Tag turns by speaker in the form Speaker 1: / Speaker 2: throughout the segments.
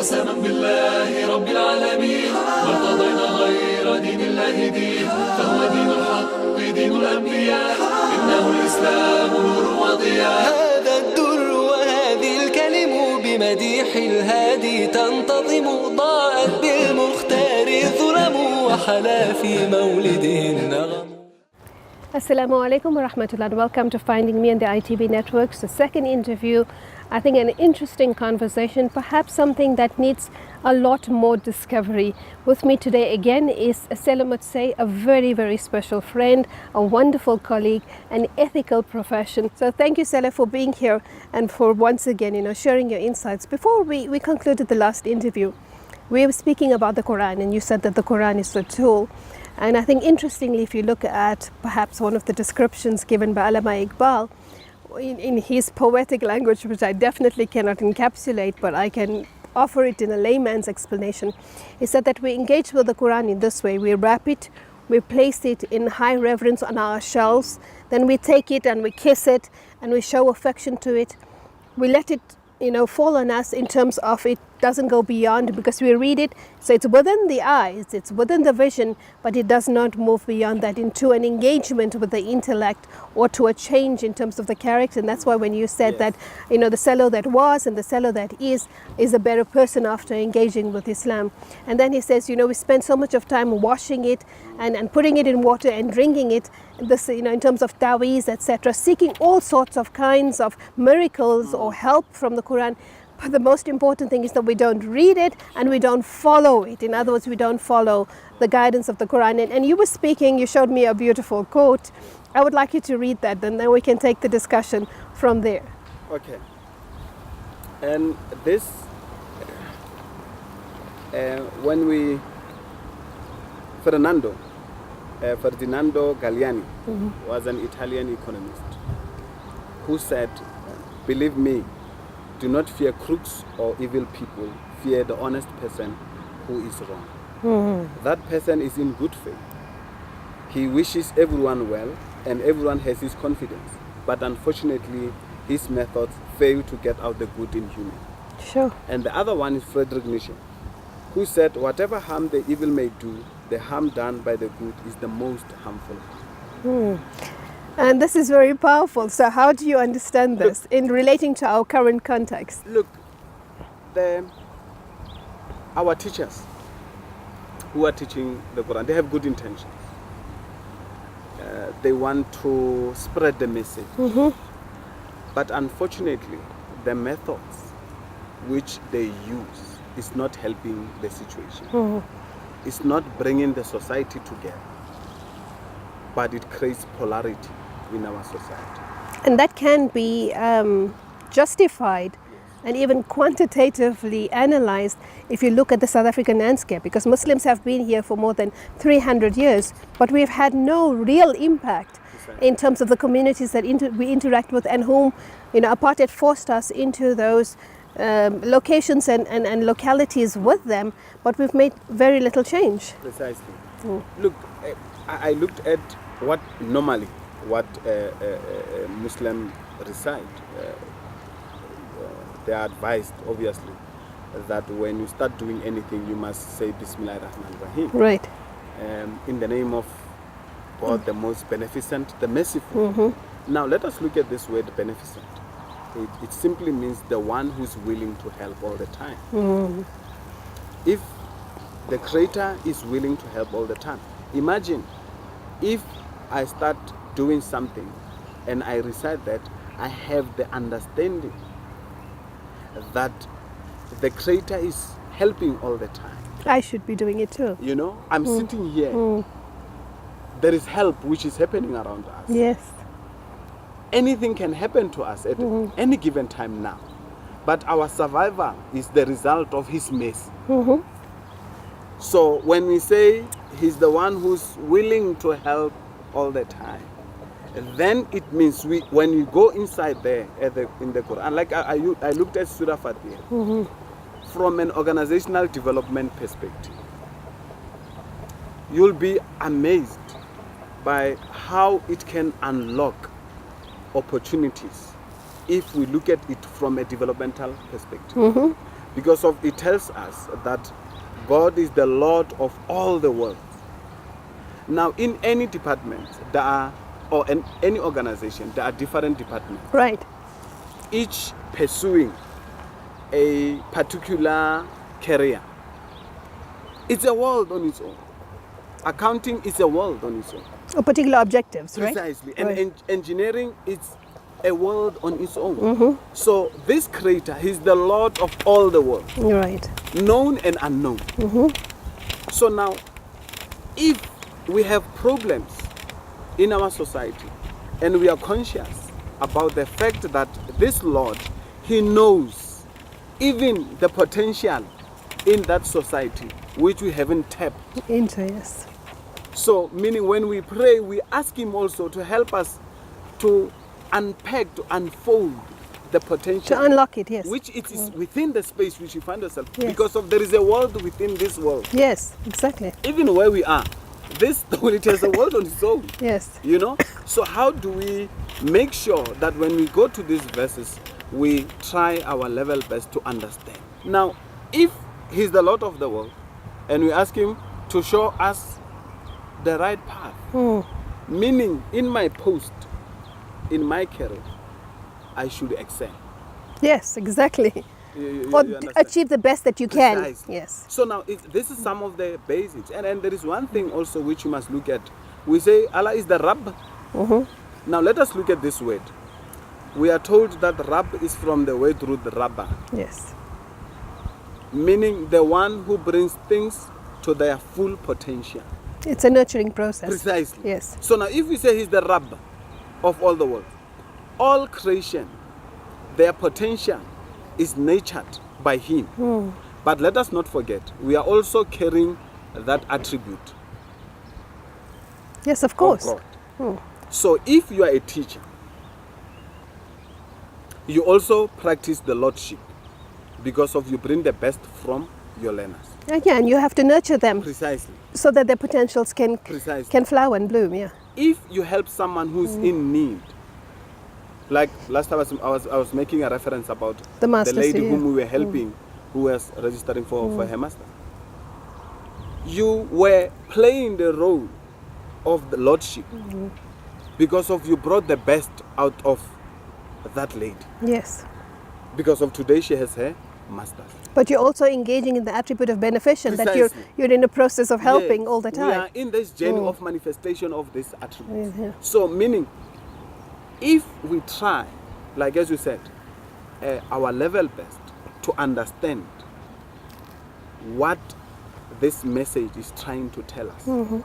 Speaker 1: قسما بالله رب العالمين ما ارتضينا غير دين الله دين فهو دين الحق دين الأنبياء إنه الإسلام نور وضياء
Speaker 2: هذا الدر وهذه الكلم بمديح الهادي تنتظم ضاءت بالمختار الظلم وحلا في مولده النغم.
Speaker 3: Assalamu alaikum wa rahmatullah and welcome to Finding Me on the ITV Networks, the second interview. I think an interesting conversation, perhaps something that needs a lot more discovery. With me today again is Sello Motsei, a very, very special friend, a wonderful colleague, an ethical profession. So thank you, Sello, for being here and for once again, sharing your insights. Before we concluded the last interview, we were speaking about the Quran and you said that the Quran is a tool. And I think interestingly, if you look at perhaps one of the descriptions given by Allama Iqbal in his poetic language, which I definitely cannot encapsulate, but I can offer it in a layman's explanation, he said that we engage with the Quran in this way. We wrap it, we place it in high reverence on our shelves, then we take it and we kiss it and we show affection to it. We let it fall on us in terms of it doesn't go beyond, because we read it, so it's within the eyes, it's within the vision, but it does not move beyond that into an engagement with the intellect or to a change in terms of the character. And that's why when you said that the Sello that was and the Sello that is a better person after engaging with Islam. And then he says, we spend so much of time washing it and putting it in water and drinking it, this in terms of ta'weez, etc., seeking all sorts of kinds of miracles or help from the Quran. But the most important thing is that we don't read it and we don't follow it. In other words, we don't follow the guidance of the Quran. And you were speaking, you showed me a beautiful quote. I would like you to read that, and then we can take the discussion from there.
Speaker 4: Okay. And this, Ferdinando Galliani was an Italian economist who said, believe me, do not fear crooks or evil people, fear the honest person who is wrong. That person is in good faith. He wishes everyone well and everyone has his confidence. But unfortunately, his methods fail to get out the good in human.
Speaker 3: Sure.
Speaker 4: And the other one is Friedrich Nietzsche, who said, whatever harm the evil may do, the harm done by the good is the most harmful harm.
Speaker 3: And this is very powerful. So how do you understand this in relating to our current context?
Speaker 4: Look, our teachers who are teaching the Quran, they have good intentions. They want to spread the message. But unfortunately, the methods which they use is not helping the situation. It's not bringing the society together, but it creates polarity in our society.
Speaker 3: And that can be justified and even quantitatively analyzed if you look at the South African landscape, because Muslims have been here for more than 300 years, but we've had no real impact in terms of the communities that we interact with and whom, apartheid forced us into those locations and localities with them, but we've made very little change.
Speaker 4: Precisely. Look, I looked at what Muslims recite. They are advised, obviously, that when you start doing anything, you must say Bismillah ar-Rahman ar-Rahim.
Speaker 3: Right.
Speaker 4: In the name of God, the most beneficent, the merciful. Now, let us look at this word beneficent. It simply means the one who's willing to help all the time. If the Creator is willing to help all the time, imagine if I start doing something and I recite that, I have the understanding that the Creator is helping all the time.
Speaker 3: I should be doing it too.
Speaker 4: I'm sitting here. There is help which is happening around us.
Speaker 3: Yes.
Speaker 4: Anything can happen to us at any given time now. But our survival is the result of His mercy. So when we say He's the one who's willing to help all the time, then it means when we go inside there in the Quran, like I looked at Surah Fatih from an organizational development perspective, you'll be amazed by how it can unlock opportunities if we look at it from a developmental perspective. because of it tells us that God is the Lord of all the world. Now, in any department, there are, or in any organization, there are different departments.
Speaker 3: Right.
Speaker 4: Each pursuing a particular career. It's a world on its own. Accounting is a world on its own.
Speaker 3: Or particular objectives, right?
Speaker 4: Precisely. And
Speaker 3: Right.
Speaker 4: engineering is a world on its own. So this creator, he's the Lord of all the world,
Speaker 3: Right.
Speaker 4: known and unknown. So now, if we have problems in our society and we are conscious about the fact that this Lord, he knows even the potential in that society which we haven't tapped.
Speaker 3: Into, yes.
Speaker 4: So, meaning when we pray, we ask him also to help us to unpack, to unfold the potential.
Speaker 3: To unlock it, yes.
Speaker 4: Which it is within the space which we find ourselves.
Speaker 3: Yes.
Speaker 4: Because of there is a world within this world.
Speaker 3: Yes, exactly.
Speaker 4: Even where we are, this it has a world on its own.
Speaker 3: Yes.
Speaker 4: You know? So how do we make sure that when we go to these verses, we try our level best to understand? Now, if he's the Lord of the world, and we ask him to show us the right path, meaning in my post, in my career, I should excel.
Speaker 3: Yes, exactly.
Speaker 4: You
Speaker 3: Or
Speaker 4: understand?
Speaker 3: achieve the best that you can.
Speaker 4: Precisely.
Speaker 3: Yes.
Speaker 4: So now, this is some of the basics. And there is one thing also which you must look at. We say Allah is the Rabb. Now let us look at this word. We are told that Rabb is from the word root Rabba,
Speaker 3: Yes.
Speaker 4: meaning the one who brings things to their full potential.
Speaker 3: It's a nurturing process.
Speaker 4: Precisely.
Speaker 3: Yes.
Speaker 4: So now if we say he's the Rabb of all the world, all creation, their potential is nurtured by him. But let us not forget, we are also carrying that attribute
Speaker 3: Yes, of course.
Speaker 4: of God. So if you are a teacher, you also practice the Lordship because of you bring the best from your learners.
Speaker 3: Yeah, and you have to nurture them
Speaker 4: Precisely.
Speaker 3: so that their potentials can
Speaker 4: Precisely.
Speaker 3: flower and bloom. Yeah.
Speaker 4: If you help someone who's in need, like last time I was making a reference about
Speaker 3: The master
Speaker 4: lady
Speaker 3: student.
Speaker 4: whom we were helping, who was registering for her master. You were playing the role of the Lordship because of you brought the best out of that lady.
Speaker 3: Yes.
Speaker 4: Because of today she has her master.
Speaker 3: But you're also engaging in the attribute of beneficence, that
Speaker 4: Precisely.
Speaker 3: you're in a process of helping
Speaker 4: Yes,
Speaker 3: all the
Speaker 4: We
Speaker 3: time.
Speaker 4: are in this journey of manifestation of this attribute.
Speaker 3: Yeah.
Speaker 4: So meaning, if we try, like as you said, our level best to understand what this message is trying to tell us,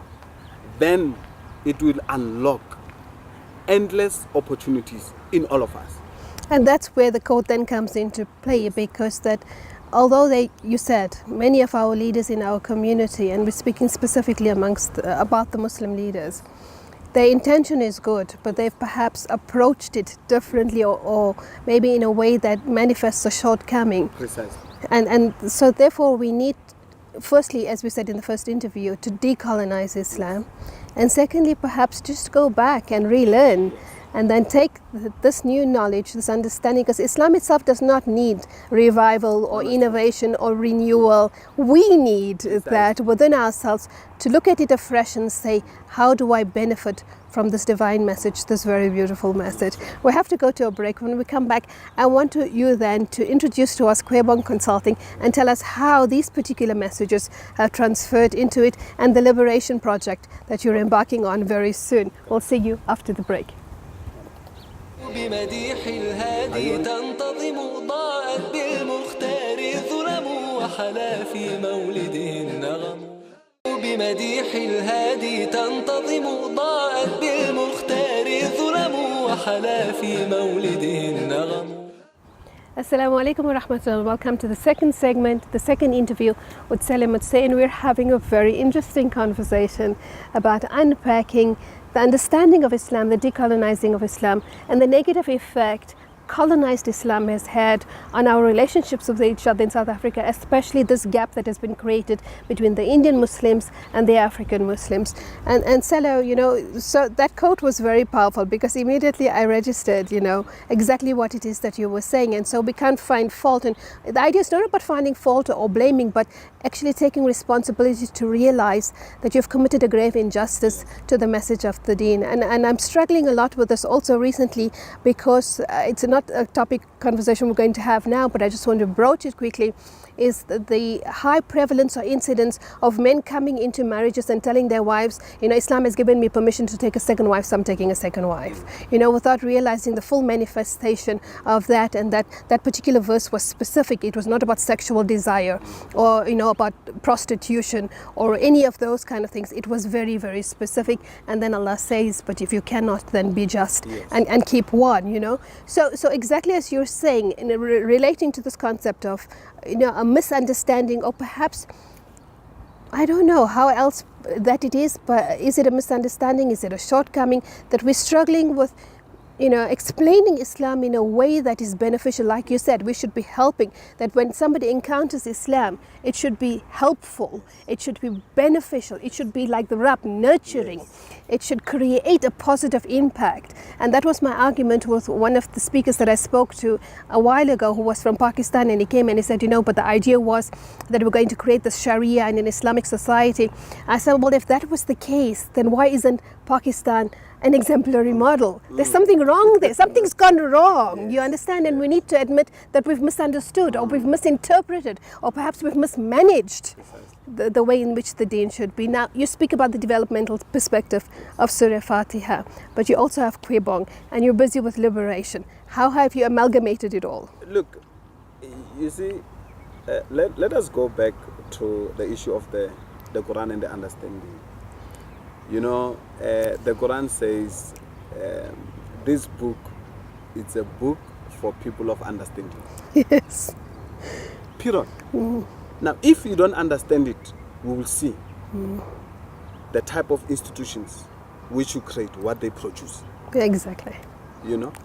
Speaker 4: then it will unlock endless opportunities in all of us.
Speaker 3: And that's where the code then comes into play, because that although you said many of our leaders in our community, and we're speaking specifically about the Muslim leaders, their intention is good, but they've perhaps approached it differently, or maybe in a way that manifests a shortcoming.
Speaker 4: Precisely.
Speaker 3: And so therefore we need, firstly, as we said in the first interview, to decolonize Islam, and secondly perhaps just go back and relearn, and then take this new knowledge, this understanding, because Islam itself does not need revival or innovation or renewal. We need that within ourselves to look at it afresh and say, how do I benefit from this divine message, this very beautiful message? We have to go to a break. When we come back, I want you then to introduce to us Kwebong Consulting and tell us how these particular messages have transferred into it, and the Liberation Project that you're embarking on very soon. We'll see you after the break.
Speaker 2: بمديح الهادي تنتظم ضاءت بالمختار الظلم وحلا في مولده النغم بمديح الهادي تنتظم ضاءت بالمختار الظلم وحلا في مولده النغم.
Speaker 3: Assalamu alaikum wa rahmatullah. Welcome to the second segment, the second interview with Sello Motsei, and we're having a very interesting conversation about unpacking the understanding of Islam, the decolonizing of Islam, and the negative effect colonized Islam has had on our relationships with each other in South Africa, especially this gap that has been created between the Indian Muslims and the African Muslims. And Sello, so that quote was very powerful, because immediately I registered, exactly what it is that you were saying. And so we can't find fault. And the idea is not about finding fault or blaming, but actually taking responsibility to realize that you've committed a grave injustice to the message of the deen. And I'm struggling a lot with this also recently, because it's not a topic conversation we're going to have now, but I just want to broach it quickly, is the high prevalence or incidence of men coming into marriages and telling their wives, Islam has given me permission to take a second wife, so I'm taking a second wife, without realizing the full manifestation of that. And that particular verse was specific. It was not about sexual desire or, about prostitution or any of those kind of things. It was very, very specific. And then Allah says, but if you cannot, then be just.
Speaker 4: Yes.
Speaker 3: and keep one, So exactly as you're saying, relating to this concept of, a misunderstanding, or perhaps, I don't know how else that it is, but is it a misunderstanding? Is it a shortcoming that we're struggling with, explaining Islam in a way that is beneficial? Like you said, we should be helping, that when somebody encounters Islam, it should be helpful, it should be beneficial, it should be like the rap, nurturing. Yes. It should create a positive impact. And that was my argument with one of the speakers that I spoke to a while ago, who was from Pakistan, and he came and he said, but the idea was that we're going to create this Sharia in an Islamic society. I said, well, if that was the case, then why isn't Pakistan an exemplary model? There's something wrong there. Something's gone wrong. You understand? And we need to admit that we've misunderstood, or we've misinterpreted, or perhaps we've mismanaged the way in which the deen should be. Now, you speak about the developmental perspective of Surah Fatiha, but you also have Quebong, and you're busy with liberation. How have you amalgamated it all?
Speaker 4: Look, you see, let us go back to the issue of the Quran and the understanding. The Quran says this book, it's a book for people of understanding.
Speaker 3: Yes.
Speaker 4: Period. Now, if you don't understand it, we will see the type of institutions which you create, what they produce.
Speaker 3: Exactly.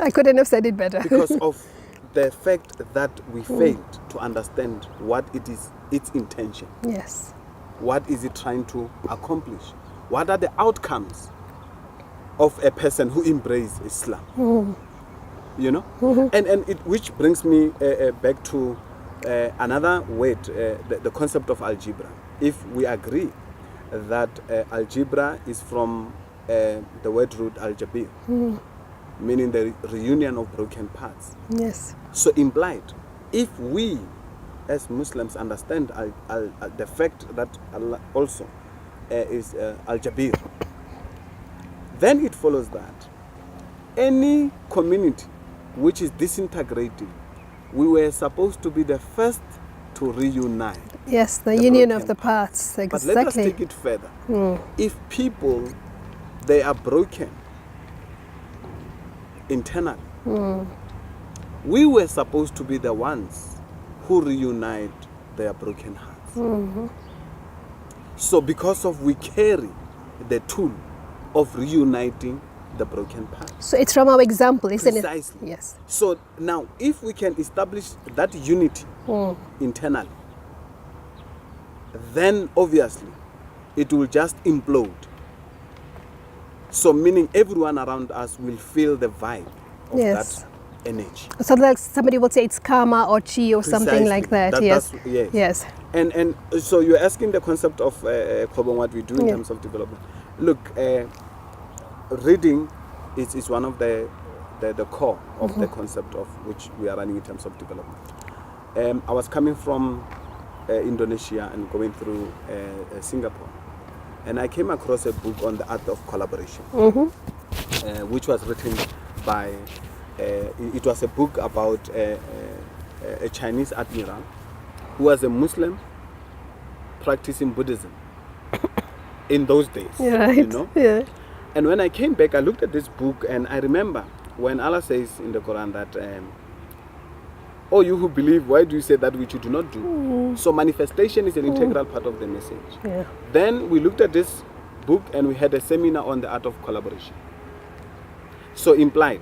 Speaker 4: I
Speaker 3: couldn't have said it better.
Speaker 4: Because of the fact that we failed to understand what it is, its intention.
Speaker 3: Yes.
Speaker 4: What is it trying to accomplish? What are the outcomes of a person who embraces Islam? And it, which brings me back to another word, the concept of algebra. If we agree that algebra is from the word root al-jabir, meaning the reunion of broken parts.
Speaker 3: Yes.
Speaker 4: So implied, if we as Muslims understand the fact that Allah also is al-jabir, then it follows that any community which is disintegrating, we were supposed to be the first to reunite.
Speaker 3: Yes, the union of the parts. Exactly.
Speaker 4: But let us take it further. If people, they are broken internally, we were supposed to be the ones who reunite their broken hearts. So because of we carry the tool of reuniting the broken parts.
Speaker 3: So it's from our example, isn't it?
Speaker 4: Precisely.
Speaker 3: Yes.
Speaker 4: So now, if we can establish that unity internally, then obviously it will just implode. So meaning everyone around us will feel the vibe of that energy. So
Speaker 3: like somebody would say it's karma or chi or something like that. Yes.
Speaker 4: Yes. And so you're asking the concept of what we do in terms of development. Look, reading is one of the core of the concept of which we are running in terms of development. I was coming from Indonesia and going through Singapore, and I came across a book on the art of collaboration, which was written by it was a book about a Chinese admiral who was a Muslim practicing Buddhism in those days.
Speaker 3: Right.
Speaker 4: And when I came back, I looked at this book, and I remember when Allah says in the Quran that oh, you who believe, why do you say that which you do not do? So manifestation is an integral part of the message. Then we looked at this book and we had a seminar on the art of collaboration. So implied,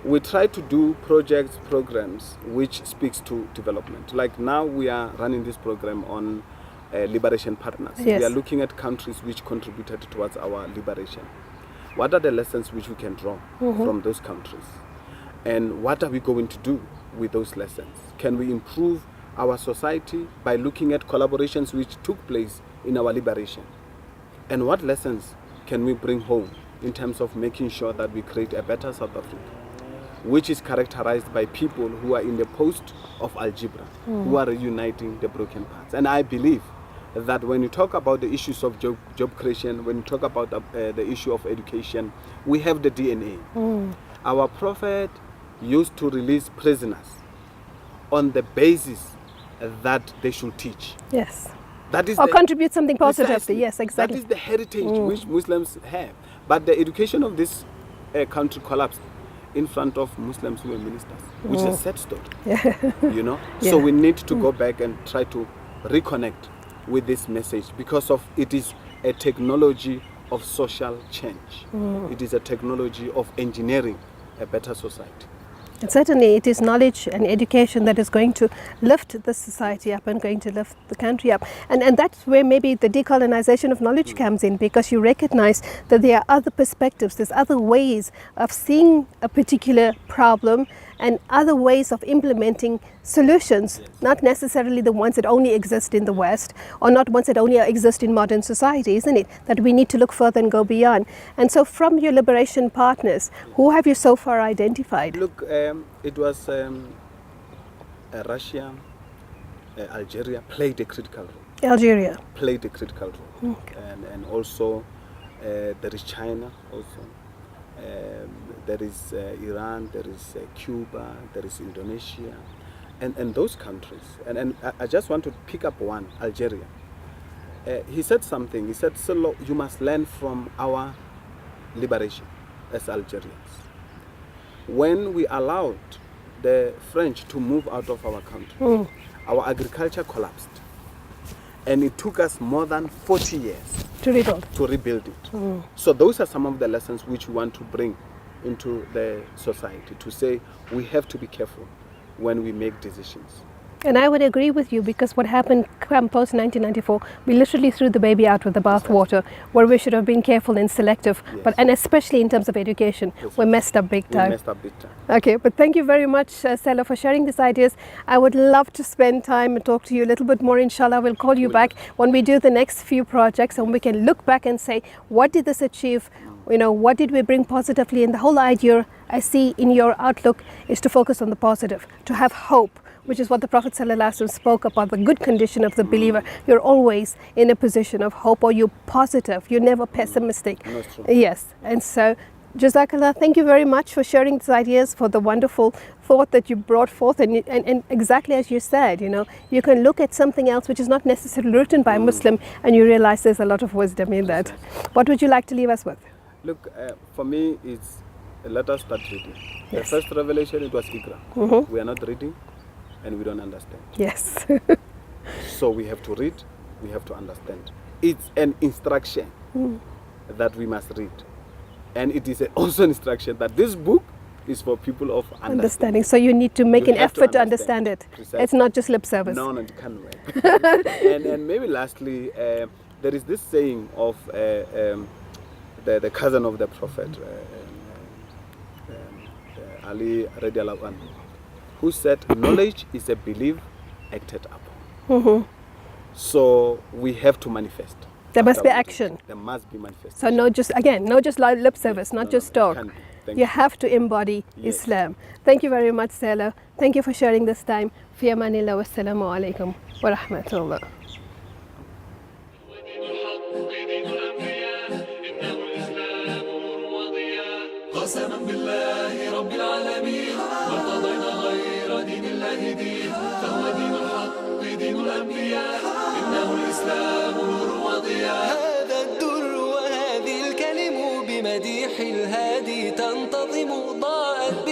Speaker 4: we try to do projects, programs which speaks to development. Like now we are running this program on liberation partners.
Speaker 3: Yes.
Speaker 4: We are looking at countries which contributed towards our liberation. What are the lessons which we can draw from those countries? And what are we going to do with those lessons? Can we improve our society by looking at collaborations which took place in our liberation? And what lessons can we bring home in terms of making sure that we create a better South Africa, which is characterized by people who are in the post of algebra, who are reuniting the broken parts? And I believe that when you talk about the issues of job creation, when you talk about the issue of education, we have the DNA. Our prophet used to release prisoners on the basis that they should teach.
Speaker 3: Yes.
Speaker 4: That is
Speaker 3: Or contribute something positively.
Speaker 4: Precisely.
Speaker 3: Yes, exactly.
Speaker 4: That is the heritage which Muslims have. But the education of this country collapsed in front of Muslims who were ministers, which is a sad story. You know?
Speaker 3: Yeah.
Speaker 4: So we need to go back and try to reconnect with this message, because of it is a technology of social change. It is a technology of engineering a better society.
Speaker 3: And certainly it is knowledge and education that is going to lift the society up and going to lift the country up. And that's where maybe the decolonization of knowledge comes in, because you recognize that there are other perspectives, there's other ways of seeing a particular problem and other ways of implementing solutions, not necessarily the ones that only exist in the West, or not ones that only exist in modern society, isn't it? That we need to look further and go beyond. And so from your liberation partners, who have you so far identified?
Speaker 4: Look, it was Russia, Algeria played a critical role.
Speaker 3: Algeria.
Speaker 4: Played a critical role.
Speaker 3: Okay.
Speaker 4: And also there is China also. There is Iran, there is Cuba, there is Indonesia, and those countries. And I just want to pick up one, Algeria. He said something. He said, Sello, you must learn from our liberation as Algerians. When we allowed the French to move out of our country, our agriculture collapsed. And it took us more than 40 years
Speaker 3: To rebuild.
Speaker 4: to rebuild it. So those are some of the lessons which we want to bring into the society, to say we have to be careful when we make decisions.
Speaker 3: And I would agree with you, because what happened post 1994, we literally threw the baby out with the bathwater, where we should have been careful and selective, and especially in terms of education, we messed up big time.
Speaker 4: We messed up big time.
Speaker 3: Okay, but thank you very much, Sello, for sharing these ideas. I would love to spend time and talk to you a little bit more. Inshallah, we'll call you back when we do the next few projects, and we can look back and say, what did this achieve? You know, what did we bring positively? And the whole idea I see in your outlook is to focus on the positive, to have hope, which is what the Prophet ﷺ spoke about, the good condition of the believer. You're always in a position of hope, or you're positive, you're never pessimistic.
Speaker 4: That's true.
Speaker 3: Yes, and so Jazakallah, thank you very much for sharing these ideas, for the wonderful thought that you brought forth, and exactly as you said, you know, you can look at something else which is not necessarily written by a Muslim, and you realize there's a lot of wisdom in that. What would you like to leave us with?
Speaker 4: Look, for me, it's let us start reading.
Speaker 3: Yes.
Speaker 4: The first revelation, it was Iqra. We are not reading, and we don't understand.
Speaker 3: Yes.
Speaker 4: So we have to read, we have to understand. It's an instruction that we must read. And it is also an instruction that this book is for people of understanding.
Speaker 3: So you need to make
Speaker 4: You
Speaker 3: an
Speaker 4: have to
Speaker 3: effort to understand it.
Speaker 4: Precisely.
Speaker 3: It's not just lip service.
Speaker 4: No, it can't work. and maybe lastly, there is this saying of the cousin of the Prophet, Ali radiallahu anhu, who said, knowledge is a belief acted upon. So we have to manifest.
Speaker 3: There must be action.
Speaker 4: There must be manifestation.
Speaker 3: So not just lip service, not just talk.
Speaker 4: Can't be.
Speaker 3: You have to embody Islam. Thank you very much, Sello. Thank you for sharing this time. Fi amanillah, wassalamu alaikum wa rahmatullah.
Speaker 1: قسما بالله رب العالمين ما ارتضينا غير دين الله دين فهو دين الحق دين الأنبياء إنه الإسلام نور وضياء.
Speaker 2: هذا الدر وهذه الكلم بمديح الهادي تنتظم ضاءت